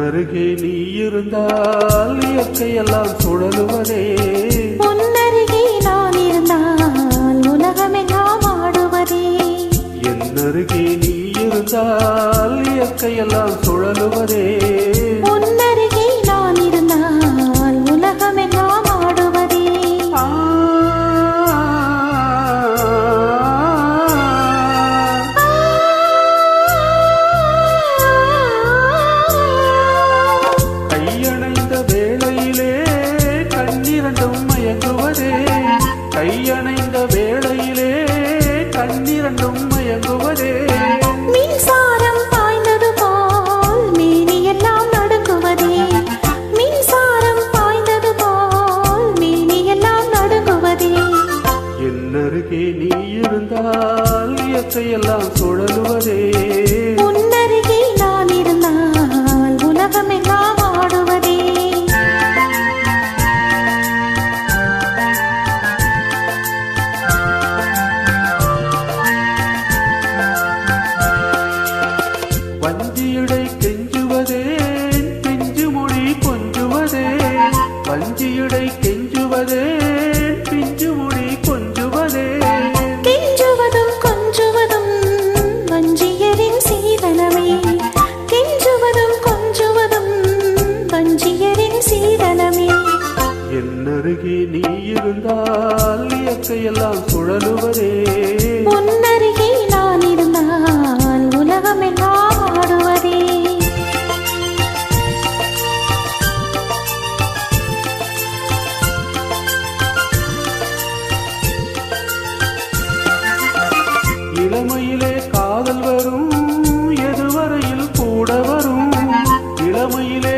அருகே நீ இருந்தால் இயற்கையெல்லாம் சுழலுவதே. உன்னருகே நான் இருந்தால் உலகமெல்லாம் ஆடுவதே. என் அருகே நீ இருந்தால் இயற்கையெல்லாம் சுழலுவதே. உன்னருகே நான் இருந்தால் உலகமெல்லாம் ஆடுவதே. கையணைந்த வேளையிலே கண்ணிரண்டும் மயங்குவதே. கையணைந்த வேளையிலே கண்ணிரண்டும் மயங்குவதே. மின்சாரம் பாய்ந்தது போல் மேனியெல்லாம் நடுங்குவதே. மின்சாரம் பாய்ந்தது போல் மேனியெல்லாம் நடுங்குவதே. என் அருகே நீ இருந்தால் இயற்கையெல்லாம் சுழலுவதே. உன்னருகே நான் இருந்தால் உலகமெல்லாம் ஆடுவதே. வஞ்சியடை கெஞ்சுவதே பிஞ்சு மொழி கொஞ்சுவதே. வஞ்சியடை கெஞ்சுவதே பிஞ்சு மொழி கொஞ்சுவதே. கெஞ்சுவதும் கொஞ்சுவதும் வஞ்சியரின் சீதனமே. கெஞ்சுவதும் கொஞ்சுவதும் வஞ்சியரின் சீதனமே. என் அருகே நீ இருந்தால் இயற்கையெல்லாம் சுழலுவதே. உன்னருகே நான் இருந்தால் உலகமெல்லாம் ஆடுவதே. இளமையிலே காதல் வரும் எதுவரையில் கூட வரும். இளமையிலே